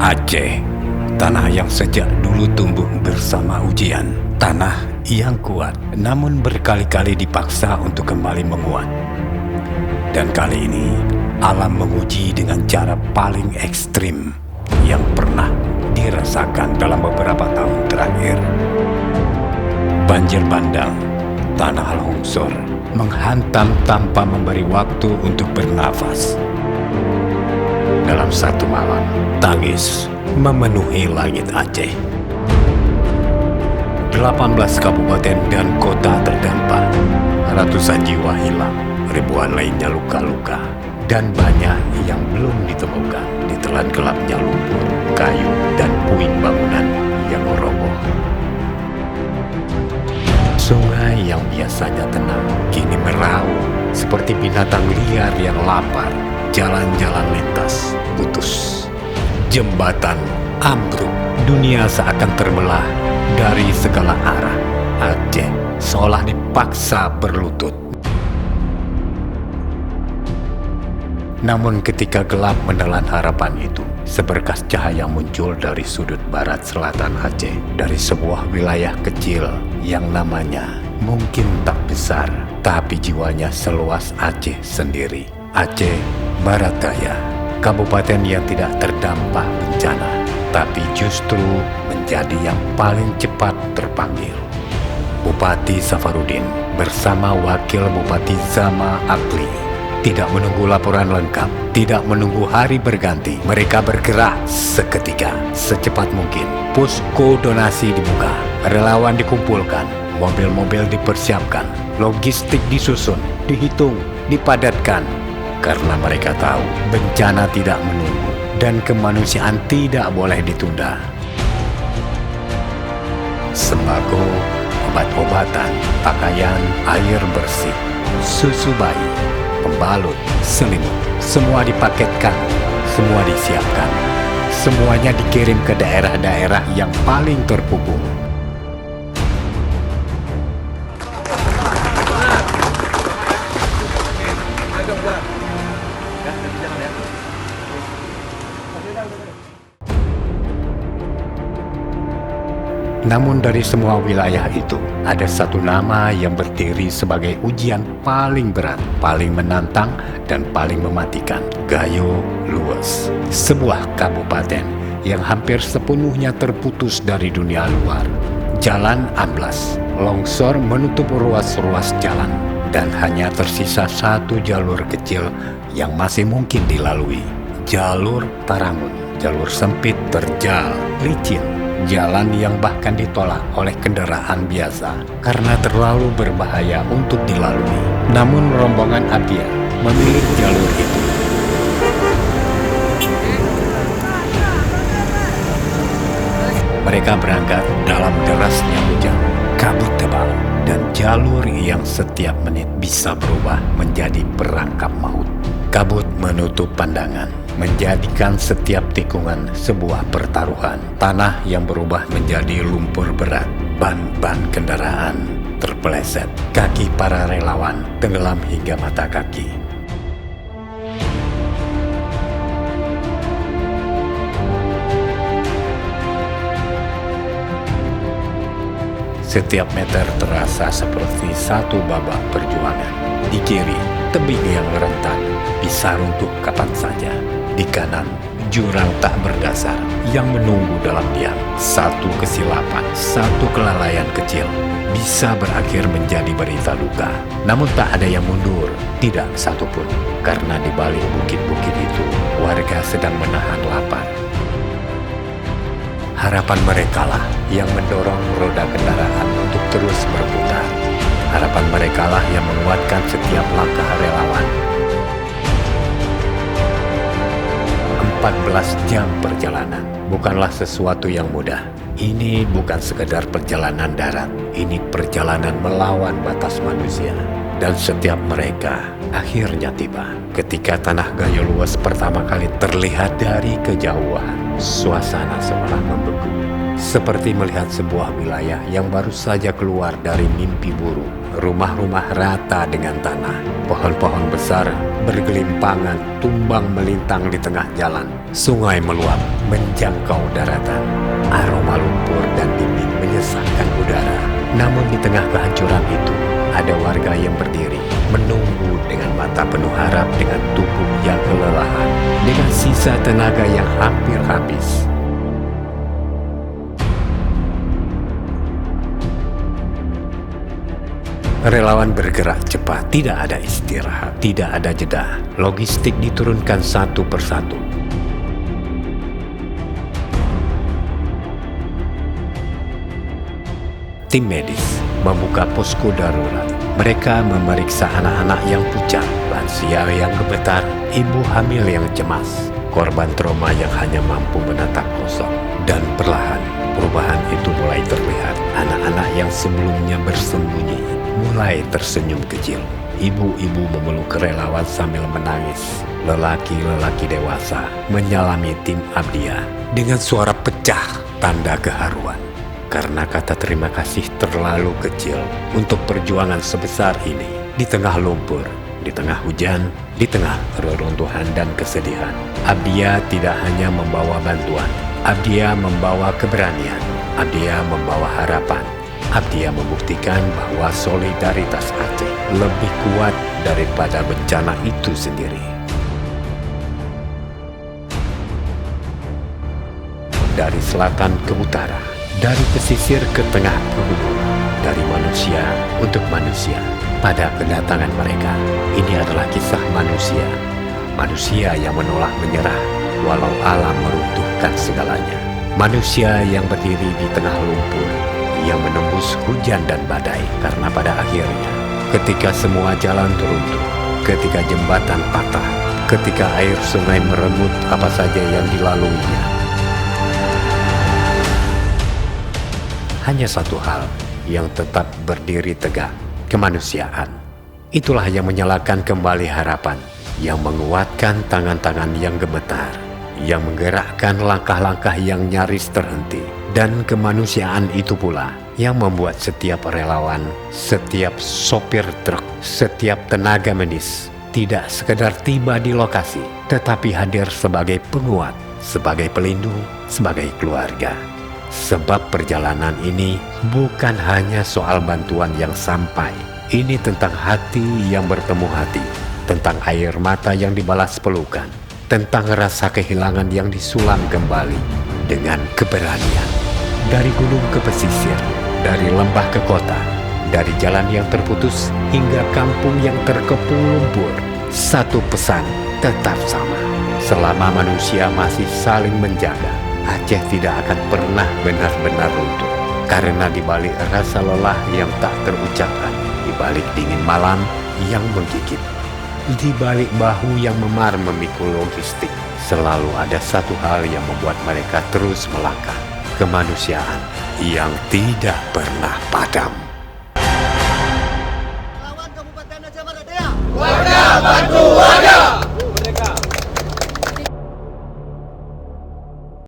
Aceh, tanah yang sejak dulu tumbuh bersama ujian. Tanah yang kuat, namun berkali-kali dipaksa untuk kembali menguat. Dan kali ini, alam menguji dengan cara paling ekstrim yang pernah dirasakan dalam beberapa tahun terakhir. Banjir bandang, tanah longsor, menghantam tanpa memberi waktu untuk bernafas. Dalam satu malam, tangis memenuhi langit Aceh. 18 kabupaten dan kota terdampak, ratusan jiwa hilang, ribuan lainnya luka-luka, dan banyak yang belum ditemukan ditelan gelapnya lumpur, kayu, dan puing bangunan yang roboh. Sungai yang biasanya tenang kini meraung seperti binatang liar yang lapar. Jalan-jalan lintas putus, jembatan ambruk, dunia seakan terbelah dari segala arah. Aceh seolah dipaksa berlutut. Namun ketika gelap menelan harapan itu, seberkas cahaya muncul dari sudut barat selatan Aceh, dari sebuah wilayah kecil yang namanya mungkin tak besar, tapi jiwanya seluas Aceh sendiri. Aceh Barat Daya, kabupaten yang tidak terdampak bencana, tapi justru menjadi yang paling cepat terpanggil. Bupati Safarudin bersama Wakil Bupati Zama Akli tidak menunggu laporan lengkap, tidak menunggu hari berganti. Mereka bergerak seketika, secepat mungkin. Posko donasi dibuka, relawan dikumpulkan, mobil-mobil dipersiapkan, logistik disusun, dihitung, dipadatkan. Karena mereka tahu bencana tidak menunggu dan kemanusiaan tidak boleh ditunda. Sembako, obat-obatan, pakaian, air bersih, susu bayi, pembalut, selimut, semua dipaketkan, semua disiapkan. Semuanya dikirim ke daerah-daerah yang paling terhubung. Namun dari semua wilayah itu, ada satu nama yang berdiri sebagai ujian paling berat, paling menantang, dan paling mematikan. Gayo Luas, sebuah kabupaten yang hampir sepenuhnya terputus dari dunia luar. Jalan amblas, longsor menutup ruas-ruas jalan, dan hanya tersisa satu jalur kecil yang masih mungkin dilalui. Jalur Tarangun, jalur sempit, terjal, licin. Jalan yang bahkan ditolak oleh kendaraan biasa karena terlalu berbahaya untuk dilalui. Namun rombongan Apia memilih jalur itu. Mereka berangkat dalam derasnya hujan, kabut tebal, dan jalur yang setiap menit bisa berubah menjadi perangkap maut. Kabut menutup pandangan, menjadikan setiap tikungan sebuah pertaruhan. Tanah yang berubah menjadi lumpur berat, ban-ban kendaraan terpeleset, kaki para relawan tenggelam hingga mata kaki. Setiap meter terasa seperti satu babak perjuangan. Di kiri, tebing yang rentan, bisa runtuh kapan saja. Di kanan, jurang tak berdasar yang menunggu dalam diam. Satu kesilapan, satu kelalaian kecil bisa berakhir menjadi berita duka. Namun tak ada yang mundur, tidak satupun. Karena di balik bukit-bukit itu, warga sedang menahan lapar. Harapan merekalah yang mendorong roda kendaraan untuk terus berputar. Harapan merekalah yang menguatkan setiap langkah relawan. 14 jam perjalanan bukanlah sesuatu yang mudah. Ini bukan sekedar perjalanan darat, ini perjalanan melawan batas manusia. Dan setiap mereka akhirnya tiba. Ketika tanah Gayo Luas pertama kali terlihat dari kejauhan, suasana seolah membeku. seperti melihat sebuah wilayah yang baru saja keluar dari mimpi buruk. Rumah-rumah rata dengan tanah, pohon-pohon besar bergelimpangan tumbang melintang di tengah jalan. Sungai meluap menjangkau daratan. Aroma lumpur dan dingin menyesakkan udara. Namun di tengah kehancuran itu, ada warga yang berdiri, menunggu dengan mata penuh harap, dengan tubuh yang kelelahan, dengan sisa tenaga yang hampir habis. Relawan bergerak cepat, tidak ada istirahat, tidak ada jeda. Logistik diturunkan satu persatu. Tim medis membuka posko darurat. Mereka memeriksa anak-anak yang pucat, lansia yang gemetar, ibu hamil yang cemas, korban trauma yang hanya mampu menatap kosong. Dan perlahan, perubahan itu mulai terlihat. Anak-anak yang sebelumnya bersembunyi mulai tersenyum kecil. Ibu-ibu memeluk relawan sambil menangis. Lelaki-lelaki dewasa menyalami tim Abdiya dengan suara pecah, tanda keharuan. Karena kata terima kasih terlalu kecil untuk perjuangan sebesar ini. Di tengah lumpur, di tengah hujan, di tengah reruntuhan dan kesedihan, Abdiya tidak hanya membawa bantuan. Abdiya membawa keberanian. Abdiya membawa harapan. Abdiya membuktikan bahwa solidaritas Aceh lebih kuat daripada bencana itu sendiri. Dari selatan ke utara, dari pesisir ke tengah pegunungan, dari manusia untuk manusia. Pada kedatangan mereka, ini adalah kisah manusia. Manusia yang menolak menyerah walau alam meruntuhkan segalanya. Manusia yang berdiri di tengah lumpur, yang menembus hujan dan badai. Karena pada akhirnya, ketika semua jalan teruntuh, ketika jembatan patah, ketika air sungai merenggut apa saja yang dilaluinya, hanya satu hal yang tetap berdiri tegak, kemanusiaan. Itulah yang menyalakan kembali harapan, yang menguatkan tangan-tangan yang gemetar, yang menggerakkan langkah-langkah yang nyaris terhenti. Dan kemanusiaan itu pula yang membuat setiap relawan, setiap sopir truk, setiap tenaga medis tidak sekedar tiba di lokasi, tetapi hadir sebagai penguat, sebagai pelindung, sebagai keluarga. Sebab perjalanan ini bukan hanya soal bantuan yang sampai. Ini tentang hati yang bertemu hati, tentang air mata yang dibalas pelukan, tentang rasa kehilangan yang disulam kembali dengan keberanian. Dari gunung ke pesisir, dari lembah ke kota, dari jalan yang terputus hingga kampung yang terkepung lumpur, satu pesan tetap sama. Selama manusia masih saling menjaga, Aceh tidak akan pernah benar-benar runtuh. Karena di balik rasa lelah yang tak terucapkan, di balik dingin malam yang menggigit, di balik bahu yang memar memikul logistik, selalu ada satu hal yang membuat mereka terus melangkah. Kemanusiaan yang tidak pernah padam.